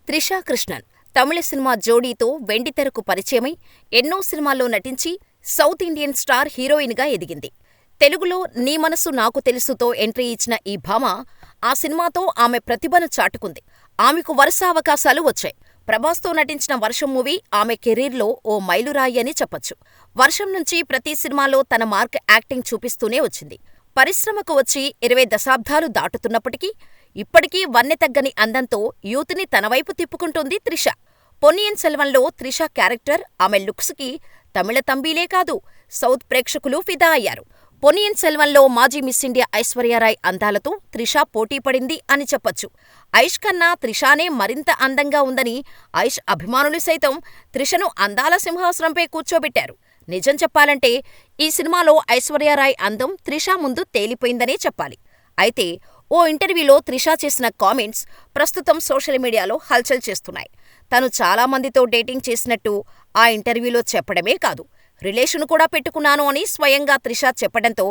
త్రిషా కృష్ణన్ తమిళ cinema జోడీతో వెండితెరకు పరిచయమై ఎన్నో సినిమాల్లో నటించి సౌత్ ఇండియన్ స్టార్ హీరోయిన్గా ఎదిగింది. తెలుగులో నీ మనసు నాకు తెలుసుతో ఎంట్రీ ఇచ్చిన ఈ భామ ఆ సినిమాతో ఆమె ప్రతిభను చాటుకుంది. ఆమెకు వరుస అవకాశాలు వచ్చాయి. ప్రభాస్తో నటించిన వర్షం మూవీ ఆమె కెరీర్లో ఓ మైలురాయి అని చెప్పొచ్చు. వర్షం నుంచి ప్రతి సినిమాలో తన మార్క్ యాక్టింగ్ చూపిస్తూనే వచ్చింది. పరిశ్రమకు వచ్చి 20 దశాబ్దాలు దాటుతున్నప్పటికీ ఇప్పటికీ వన్నెతగ్గని అందంతో యూత్ని తనవైపు తిప్పుకుంటోంది త్రిష. పొన్నియిన్ సెల్వన్లో త్రిష క్యారెక్టర్, ఆమె లుక్స్కి తమిళ తంబీలే కాదు, సౌత్ ప్రేక్షకులు ఫిదా అయ్యారు. పొన్నియిన్ సెల్వన్లో మాజీ మిస్ ఇండియా ఐశ్వర్యారాయ్ అందాలతో త్రిష పోటీపడింది అని చెప్పొచ్చు. ఐష్ కన్నా త్రిషానే మరింత అందంగా ఉందని ఐష్ అభిమానులు సైతం త్రిషను అందాల సింహాసనంపై కూర్చోబెట్టారు. నిజం చెప్పాలంటే ఈ సినిమాలో ఐశ్వర్యారాయ్ అందం త్రిష ముందు తేలిపోయిందనే చెప్పాలి. అయితే ఓ ఇంటర్వ్యూలో త్రిష చేసిన కామెంట్స్ ప్రస్తుతం సోషల్ మీడియాలో హల్చల్ చేస్తున్నాయి. తను చాలా మందితో డేటింగ్ చేసినట్టు ఆ ఇంటర్వ్యూలో చెప్పడమే కాదు, రిలేషన్ కూడా పెట్టుకున్నాను అని స్వయంగా త్రిష చెప్పడంతో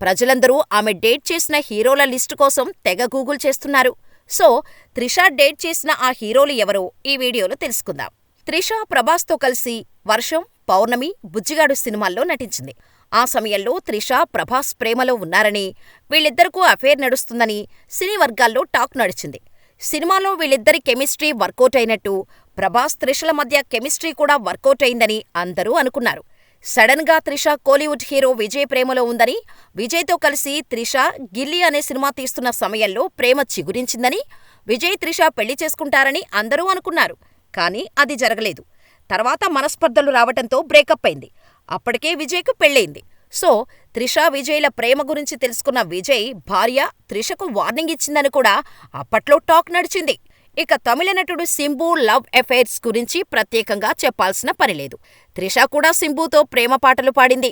ప్రజలందరూ ఆమె డేట్ చేసిన హీరోల లిస్టు కోసం తెగ గూగుల్ చేస్తున్నారు. సో త్రిష డేట్ చేసిన ఆ హీరోలు ఎవరో ఈ వీడియోలో తెలుసుకుందాం. త్రిష ప్రభాస్తో కలిసి వర్షం, పౌర్ణమి, బుజ్జిగాడు సినిమాల్లో నటించింది. ఆ సమయంలో త్రిష, ప్రభాస్ ప్రేమలో ఉన్నారని, వీళ్ళిద్దరికూ అఫైర్ నడుస్తుందని సినీ వర్గాల్లో టాక్ నడిచింది. సినిమాలో వీళ్ళిద్దరి కెమిస్ట్రీ వర్కౌట్ అయినట్టు ప్రభాస్, త్రిషల మధ్య కెమిస్ట్రీ కూడా వర్కౌట్ అయిందని అందరూ అనుకున్నారు. సడన్ గా త్రిష కోలీవుడ్ హీరో విజయ్ ప్రేమలో ఉందని, విజయ్తో కలిసి త్రిష గిల్లీ అనే సినిమా తీస్తున్న సమయంలో ప్రేమ చిగురించిందని, విజయ్ త్రిష పెళ్లి చేసుకుంటారని అందరూ అనుకున్నారు. కానీ అది జరగలేదు. తర్వాత మనస్పర్ధలు రావటంతో బ్రేకప్ అయింది. అప్పటికే విజయ్కు పెళ్ళయింది. సో త్రిష, విజయ్ల ప్రేమ గురించి తెలుసుకున్న విజయ్ భార్య త్రిషకు వార్నింగ్ ఇచ్చిందని కూడా అప్పట్లో టాక్ నడిచింది. ఇక తమిళ నటుడు సింబు లవ్ అఫైర్స్ గురించి ప్రత్యేకంగా చెప్పాల్సిన పనిలేదు. త్రిష కూడా సింబుతో ప్రేమ పాటలు పాడింది.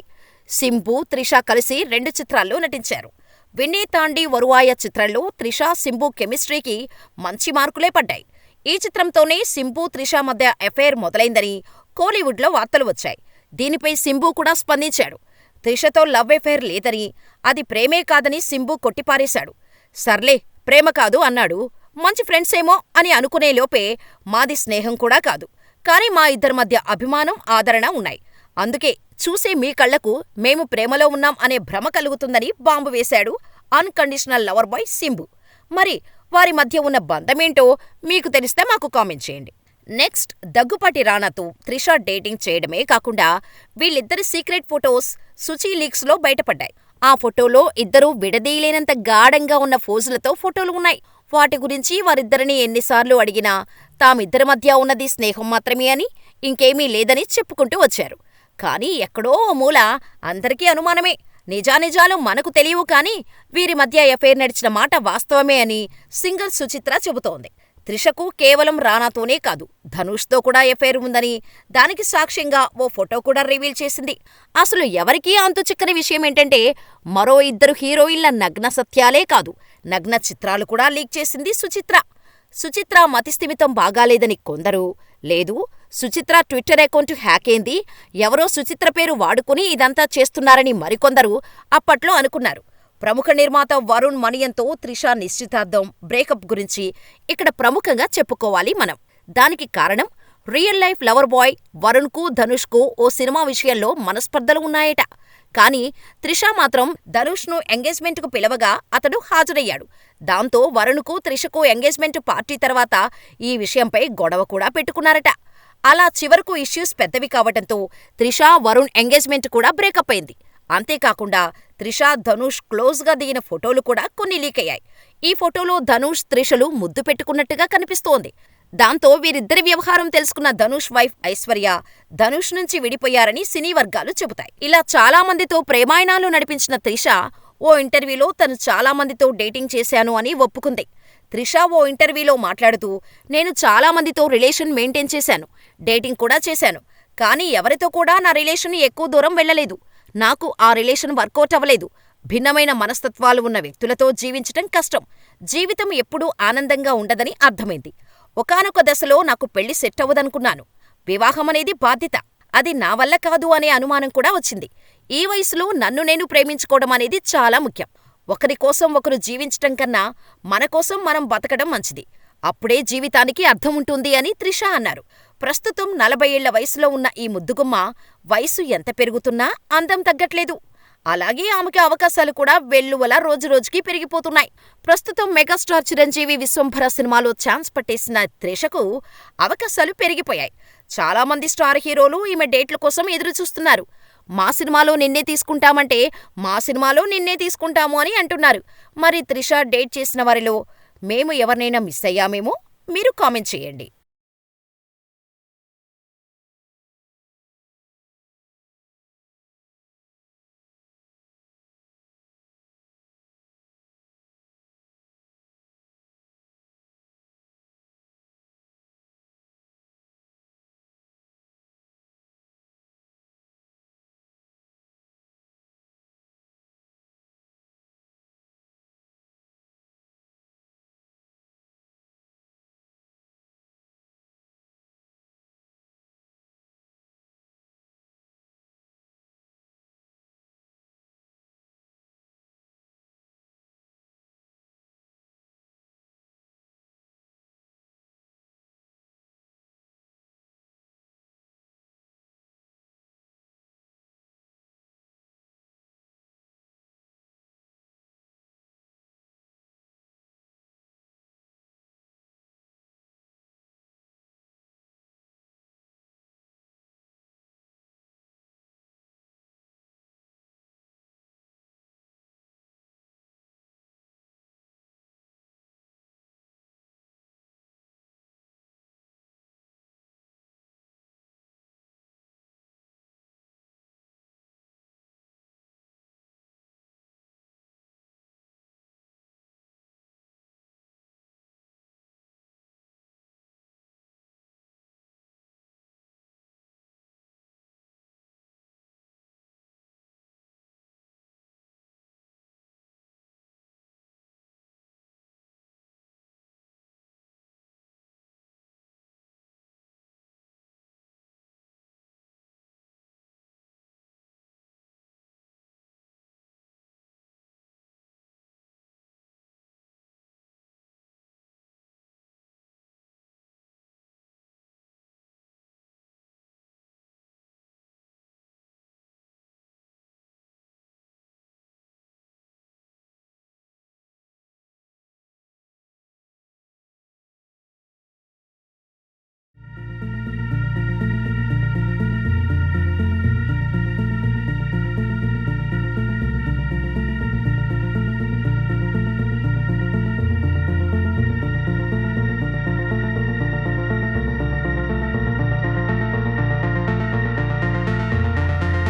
సింబు, త్రిష కలిసి 2 చిత్రాల్లో నటించారు. విన్నే తాండి వరువాయ చిత్రంలో త్రిష, సింబు కెమిస్ట్రీకి మంచి మార్కులే పడ్డాయి. ఈ చిత్రంతోనే సింబు, త్రిష మధ్య అఫైర్ మొదలైందని కోలీవుడ్లో వార్తలు వచ్చాయి. దీనిపై సింబు కూడా స్పందించాడు. త్రిషతో లవ్ అఫైర్ లేదని, అది ప్రేమే కాదని సింబు కొట్టిపారేశాడు. సర్లే, ప్రేమ కాదు అన్నాడు. మంచి ఫ్రెండ్సేమో అని అనుకునేలోపే మాది స్నేహం కూడా కాదు, కానీ మా ఇద్దరి మధ్య అభిమానం, ఆదరణ ఉన్నాయి. అందుకే చూసే మీ కళ్లకు మేము ప్రేమలో ఉన్నాం అనే భ్రమ కలుగుతుందని బాంబు వేశాడు అన్కండిషనల్ లవర్ బాయ్ సింబు. మరి వారి మధ్య ఉన్న బంధమేంటో మీకు తెలిస్తే మాకు కామెంట్ చేయండి. నెక్స్ట్, దగ్గుపాటి రానాతో త్రిష డేటింగ్ చేయడమే కాకుండా వీళ్ళిద్దరి సీక్రెట్ ఫొటోస్ సుచి లీక్స్లో బయటపడ్డాయి. ఆ ఫోటోలో ఇద్దరూ విడదీయలేనంత గాఢంగా ఉన్న ఫోజులతో ఫోటోలు ఉన్నాయి. వాటి గురించి వారిద్దరిని ఎన్నిసార్లు అడిగినా తామిద్దరి మధ్య ఉన్నది స్నేహం మాత్రమే అని, ఇంకేమీ లేదని చెప్పుకుంటూ వచ్చారు. కానీ ఎక్కడో ఓ మూల అందరికీ అనుమానమే. నిజానిజాలు మనకు తెలియవు కానీ వీరి మధ్య ఎఫైర్ నడిచిన మాట వాస్తవమే అని సింగర్ సుచిత్ర చెబుతోంది. త్రిషకు కేవలం రానాతోనే కాదు, ధనుష్తో కూడా ఎఫైర్ ఉందని దానికి సాక్ష్యంగా ఓ ఫోటో కూడా రివీల్ చేసింది. అసలు ఎవరికీ అంతుచిక్కని విషయమేంటంటే మరో 2 హీరోయిన్ల నగ్న సత్యాలే కాదు, నగ్న చిత్రాలు కూడా లీక్ చేసింది సుచిత్ర. సుచిత్ర మతిస్థిమితం బాగాలేదని కొందరు, లేదు సుచిత్ర ట్విట్టర్ అకౌంట్ హ్యాక్ అయింది, ఎవరో సుచిత్ర పేరు వాడుకుని ఇదంతా చేస్తున్నారని మరికొందరు అప్పట్లో అనుకున్నారు. ప్రముఖ నిర్మాత వరుణ్ మణియంతో త్రిష నిశ్చితార్థం, బ్రేకప్ గురించి ఇక్కడ ప్రముఖంగా చెప్పుకోవాలి మనం. దానికి కారణం రియల్ లైఫ్ లవర్ బాయ్ వరుణ్కు, ధనుష్కు ఓ సినిమా విషయంలో మనస్పర్ధలు ఉన్నాయట. కానీ త్రిష మాత్రం ధనుష్ను ఎంగేజ్మెంట్కు పిలవగా అతడు హాజరయ్యాడు. దాంతో వరుణ్కు, త్రిషకు ఎంగేజ్మెంట్ పార్టీ తర్వాత ఈ విషయంపై గొడవ కూడా పెట్టుకున్నారట. అలా చివరకు ఇష్యూస్ పెద్దవి కావటంతో త్రిష, వరుణ్ ఎంగేజ్మెంట్ కూడా బ్రేకప్ అయింది. అంతేకాకుండా త్రిష, ధనుష్ క్లోజ్గా దిగిన ఫోటోలు కూడా కొన్ని లీక్ అయ్యాయి. ఈ ఫోటోలో ధనుష్, త్రిషలు ముద్దు పెట్టుకున్నట్టుగా కనిపిస్తోంది. దాంతో వీరిద్దరి వ్యవహారం తెలుసుకున్న ధనుష్ వైఫ్ ఐశ్వర్య ధనుష్ నుంచి విడిపోయారని సినీ వర్గాలు చెబుతాయి. ఇలా చాలా మందితో ప్రేమాయణాలు నడిపించిన త్రిష ఓ ఇంటర్వ్యూలో తను చాలా మందితో డేటింగ్ చేశాను అని ఒప్పుకుంది. త్రిష ఓ ఇంటర్వ్యూలో మాట్లాడుతూ, నేను చాలా మందితో రిలేషన్ మెయింటైన్ చేశాను, డేటింగ్ కూడా చేశాను, కానీ ఎవరితో కూడా నా రిలేషన్ ఎక్కువ దూరం వెళ్ళలేదు. నాకు ఆ రిలేషన్ వర్కౌట్ అవ్వలేదు. భిన్నమైన మనస్తత్వాలు ఉన్న వ్యక్తులతో జీవించటం కష్టం. జీవితం ఎప్పుడూ ఆనందంగా ఉండదని అర్థమైంది. ఒకానొక దశలో నాకు పెళ్లి సెట్ అవ్వదనుకున్నాను. వివాహమనేది బాధ్యత, అది నా వల్ల కాదు అనే అనుమానం కూడా వచ్చింది. ఈ వయసులో నన్ను నేను ప్రేమించుకోవడం అనేది చాలా ముఖ్యం. ఒకరి కోసం ఒకరు జీవించటం కన్నా మన కోసం మనం బతకడం మంచిది. అప్పుడే జీవితానికి అర్థముంటుంది అని త్రిష అన్నారు. ప్రస్తుతం 40 ఏళ్ల వయసులో ఉన్న ఈ ముద్దుగుమ్మ వయసు ఎంత పెరుగుతున్నా అందం తగ్గట్లేదు. అలాగే ఆమెకి అవకాశాలు కూడా వెల్లువలా రోజురోజుకీ పెరిగిపోతున్నాయి. ప్రస్తుతం మెగాస్టార్ చిరంజీవి 'విశ్వంభర' సినిమాలో ఛాన్స్ పట్టేసిన త్రిషకు అవకాశాలు పెరిగిపోయాయి. చాలా మంది స్టార్ హీరోలు ఈమె డేట్ల కోసం ఎదురుచూస్తున్నారు. మా సినిమాలో నిన్నే తీసుకుంటామంటే, మా సినిమాలో నిన్నే తీసుకుంటాము అని అంటున్నారు. మరి త్రిష డేట్ చేసిన వారిలో మేము ఎవరినైనా మిస్ అయ్యామేమో? మీరు కామెంట్ చేయండి.